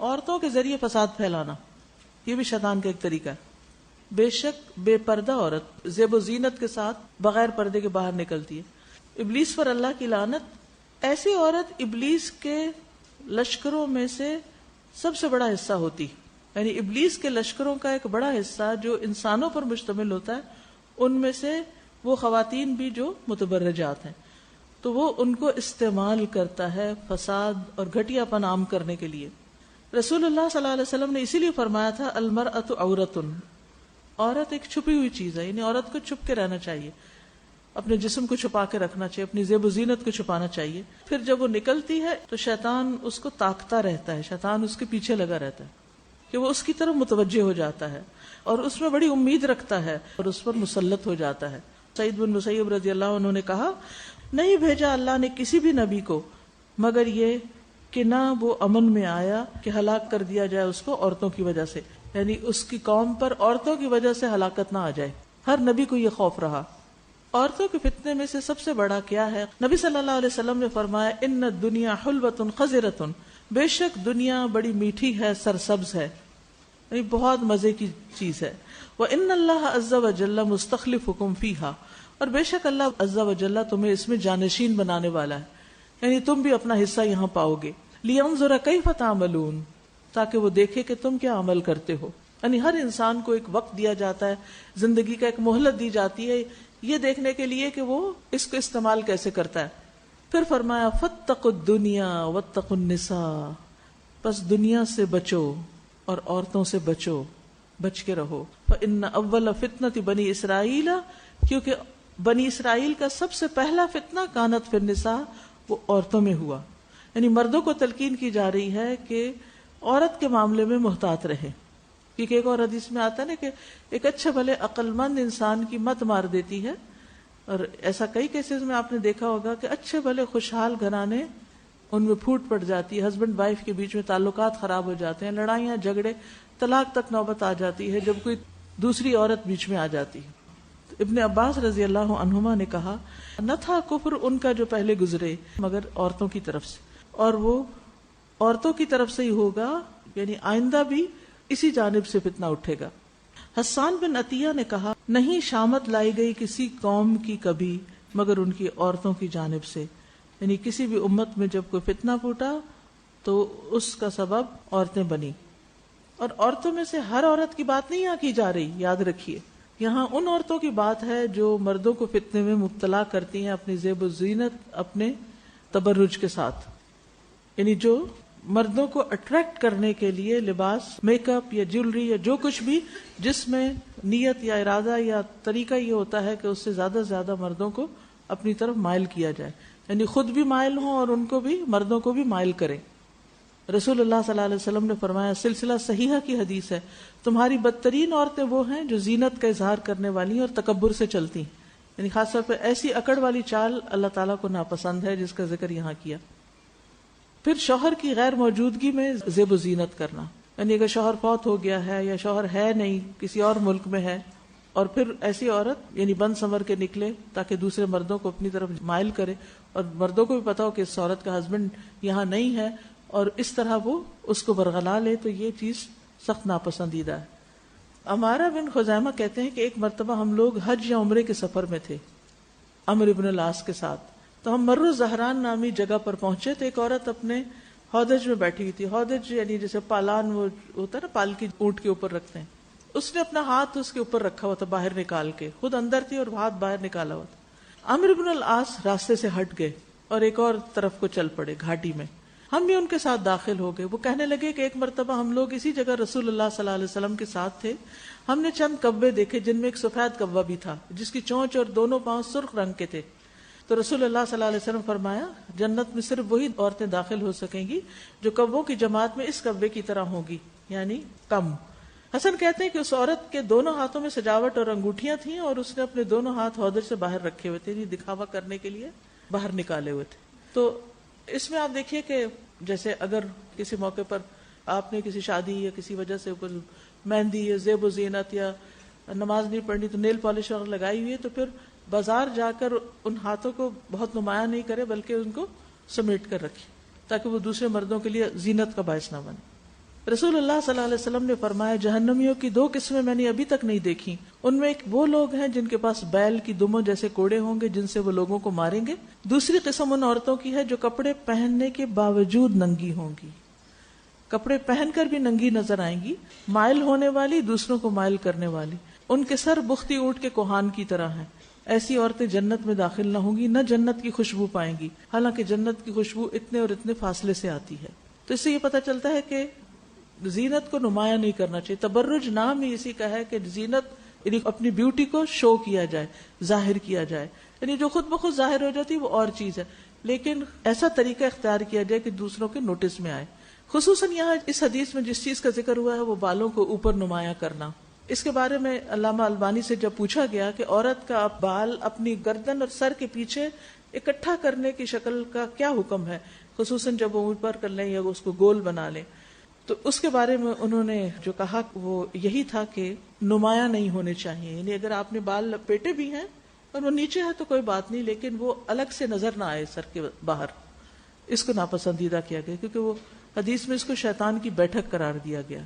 عورتوں کے ذریعے فساد پھیلانا یہ بھی شیطان کا ایک طریقہ ہے. بے شک بے پردہ عورت زیب و زینت کے ساتھ بغیر پردے کے باہر نکلتی ہے. ابلیس پر اللہ کی لعنت. ایسی عورت ابلیس کے لشکروں میں سے سب سے بڑا حصہ ہوتی، یعنی ابلیس کے لشکروں کا ایک بڑا حصہ جو انسانوں پر مشتمل ہوتا ہے، ان میں سے وہ خواتین بھی جو متبرجات ہیں، تو وہ ان کو استعمال کرتا ہے فساد اور گھٹیا پن عام کرنے کے لیے. رسول اللہ صلی اللہ علیہ وسلم نے اسی لیے فرمایا تھا المرأۃ عورۃ، عورت ایک چھپی ہوئی چیز ہے، یعنی عورت کو چھپ کے رہنا چاہیے، اپنے جسم کو چھپا کے رکھنا چاہیے، اپنی زیب و زینت کو چھپانا چاہیے. پھر جب وہ نکلتی ہے تو شیطان اس کو تاکتا رہتا ہے، شیطان اس کے پیچھے لگا رہتا ہے کہ وہ اس کی طرف متوجہ ہو جاتا ہے اور اس میں بڑی امید رکھتا ہے اور اس پر مسلط ہو جاتا ہے. سعید بن مسیب رضی اللہ عنہ نے کہا، نہیں بھیجا اللہ نے کسی بھی نبی کو مگر یہ کہ نہ وہ امن میں آیا کہ ہلاک کر دیا جائے اس کو عورتوں کی وجہ سے، یعنی اس کی قوم پر عورتوں کی وجہ سے ہلاکت نہ آ جائے. ہر نبی کو یہ خوف رہا. عورتوں کے فتنے میں سے سب سے بڑا کیا ہے؟ نبی صلی اللہ علیہ وسلم نے فرمایا، ان الدنیا حلوۃ خضرۃ، بے شک دنیا بڑی میٹھی ہے، سرسبز ہے، یعنی بہت مزے کی چیز ہے. وان اللہ عز وجل مستخلفکم فیہا، اور بے شک اللہ عز وجل تمہیں اس میں جانشین بنانے والا ہے، یعنی تم بھی اپنا حصہ یہاں پاؤ گے. لینظر کیف تعملون، تاکہ وہ دیکھے کہ تم کیا عمل کرتے ہو. یعنی ہر انسان کو ایک وقت دیا جاتا ہے، زندگی کا ایک مہلت دی جاتی ہے یہ دیکھنے کے لیے کہ وہ اس کو استعمال کیسے کرتا ہے. پھر فرمایا فاتقوا الدنیا واتقوا النساء، پس دنیا سے بچو اور عورتوں سے بچو، بچ کے رہو. فإن اول فتنة بنی اسرائیل، کیونکہ بنی اسرائیل کا سب سے پہلا فتنہ کانت فی النساء، وہ عورتوں میں ہوا. یعنی مردوں کو تلقین کی جا رہی ہے کہ عورت کے معاملے میں محتاط رہے، کیونکہ ایک اور حدیث میں آتا ہے نا کہ ایک اچھے بھلے عقل مند انسان کی مت مار دیتی ہے. اور ایسا کئی کیسز میں آپ نے دیکھا ہوگا کہ اچھے بھلے خوشحال گھرانے ان میں پھوٹ پڑ جاتی ہے، ہسبینڈ وائف کے بیچ میں تعلقات خراب ہو جاتے ہیں، لڑائیاں جھگڑے طلاق تک نوبت آ جاتی ہے جب کوئی دوسری عورت بیچ میں آ جاتی ہے. ابن عباس رضی اللہ عنہما نے کہا، نہ تھا کفر ان کا جو پہلے گزرے مگر عورتوں کی طرف سے، اور وہ عورتوں کی طرف سے ہی ہوگا، یعنی آئندہ بھی اسی جانب سے فتنہ اٹھے گا. حسان بن عطیہ نے کہا، نہیں شامت لائی گئی کسی قوم کی کبھی مگر ان کی عورتوں کی جانب سے، یعنی کسی بھی امت میں جب کوئی فتنہ پھوٹا تو اس کا سبب عورتیں بنی. اور عورتوں میں سے ہر عورت کی بات نہیں یہاں کی جا رہی، یاد رکھیے، یہاں ان عورتوں کی بات ہے جو مردوں کو فتنے میں مبتلا کرتی ہیں اپنی زیب و زینت، اپنے تبرج کے ساتھ، یعنی جو مردوں کو اٹریکٹ کرنے کے لیے لباس، میک اپ یا جیولری یا جو کچھ بھی جس میں نیت یا ارادہ یا طریقہ یہ ہوتا ہے کہ اس سے زیادہ سے زیادہ مردوں کو اپنی طرف مائل کیا جائے، یعنی خود بھی مائل ہوں اور ان کو بھی، مردوں کو بھی مائل کریں. رسول اللہ صلی اللہ علیہ وسلم نے فرمایا، سلسلہ صحیحہ کی حدیث ہے، تمہاری بدترین عورتیں وہ ہیں جو زینت کا اظہار کرنے والی ہیں اور تکبر سے چلتی ہیں، یعنی خاص طور پہ ایسی اکڑ والی چال اللہ تعالیٰ کو ناپسند ہے جس کا ذکر یہاں کیا. پھر شوہر کی غیر موجودگی میں زیب و زینت کرنا، یعنی اگر شوہر فوت ہو گیا ہے یا شوہر ہے نہیں، کسی اور ملک میں ہے، اور پھر ایسی عورت یعنی بند سنور کے نکلے تاکہ دوسرے مردوں کو اپنی طرف مائل کرے، اور مردوں کو بھی پتا ہو کہ اس عورت کا ہسبینڈ یہاں نہیں ہے، اور اس طرح وہ اس کو برگلا لے، تو یہ چیز سخت ناپسندیدہ ہے. عمارہ بن خزیمہ کہتے ہیں کہ ایک مرتبہ ہم لوگ حج یا عمرے کے سفر میں تھے عمرو بن العاص کے ساتھ، تو ہم مرو زہران نامی جگہ پر پہنچے تو ایک عورت اپنے ہودج میں بیٹھی ہوئی تھی. ہودج یعنی جیسے پالان وہ ہوتا ہے نا، پالکی اونٹ کے اوپر رکھتے ہیں، اس نے اپنا ہاتھ اس کے اوپر رکھا ہوا تھا باہر نکال کے، خود اندر تھی اور ہاتھ باہر نکالا ہوا تھا. عمرو بن العاص راستے سے ہٹ گئے اور ایک اور طرف کو چل پڑے گھاٹی میں. ہم بھی ان کے ساتھ داخل ہو گئے. وہ کہنے لگے کہ ایک مرتبہ ہم لوگ اسی جگہ رسول اللہ صلی اللہ علیہ وسلم کے ساتھ تھے، ہم نے چند کبے دیکھے جن میں ایک سفید کبا بھی تھا جس کی چونچ اور دونوں پاؤں سرخ رنگ کے تھے. تو رسول اللہ صلی اللہ علیہ وسلم فرمایا، جنت میں صرف وہی عورتیں داخل ہو سکیں گی جو کبوں کی جماعت میں اس کبے کی طرح ہوگی، یعنی کم. حسن کہتے ہیں کہ اس عورت کے دونوں ہاتھوں میں سجاوٹ اور انگوٹھیاں تھیں اور اس نے اپنے دونوں ہاتھ ہودج سے باہر رکھے ہوئے تھے، یعنی دکھاوا کرنے کے لیے باہر نکالے ہوئے تھے. تو اس میں آپ دیکھیے کہ جیسے اگر کسی موقع پر آپ نے کسی شادی یا کسی وجہ سے اوپر مہندی یا زیب و زینت یا نماز نہیں پڑھنی تو نیل پالش وغیرہ لگائی ہوئی ہے، تو پھر بازار جا کر ان ہاتھوں کو بہت نمایاں نہیں کرے بلکہ ان کو سمیٹ کر رکھے تاکہ وہ دوسرے مردوں کے لیے زینت کا باعث نہ بنے. رسول اللہ صلی اللہ علیہ وسلم نے فرمایا جہنمیوں کی 2 قسمیں میں نے ابھی تک نہیں دیکھی. ان میں ایک وہ لوگ ہیں جن کے پاس بیل کی دموں جیسے کوڑے ہوں گے جن سے وہ لوگوں کو ماریں گے. دوسری قسم ان عورتوں کی ہے جو کپڑے پہننے کے باوجود ننگی ہوں گی, کپڑے پہن کر بھی ننگی نظر آئیں گی, مائل ہونے والی, دوسروں کو مائل کرنے والی. ان کے سر بختی اونٹ کے کوہان کی طرح ہیں. ایسی عورتیں جنت میں داخل نہ ہوں گی, نہ جنت کی خوشبو پائیں گی, حالانکہ جنت کی خوشبو اتنے اور اتنے فاصلے سے آتی ہے. تو اس سے یہ پتہ چلتا ہے کہ زینت کو نمایاں نہیں کرنا چاہیے. تبرج نام ہی اسی کا ہے کہ زینت یعنی اپنی بیوٹی کو شو کیا جائے, ظاہر کیا جائے, یعنی جو خود بخود ظاہر ہو جاتی وہ اور چیز ہے, لیکن ایسا طریقہ اختیار کیا جائے کہ دوسروں کے نوٹس میں آئے. خصوصاً یہاں اس حدیث میں جس چیز کا ذکر ہوا ہے وہ بالوں کو اوپر نمایاں کرنا. اس کے بارے میں علامہ البانی سے جب پوچھا گیا کہ عورت کا بال اپنی گردن اور سر کے پیچھے اکٹھا کرنے کی شکل کا کیا حکم ہے, خصوصاً جب وہ اوپر کر لیں یا اس کو گول بنا لیں, تو اس کے بارے میں انہوں نے جو کہا وہ یہی تھا کہ نمایاں نہیں ہونے چاہیے. یعنی اگر آپ نے بال لپیٹے بھی ہیں اور وہ نیچے ہے تو کوئی بات نہیں, لیکن وہ الگ سے نظر نہ آئے سر کے باہر, اس کو ناپسندیدہ کیا گیا کیونکہ وہ حدیث میں اس کو شیطان کی بیٹھک قرار دیا گیا.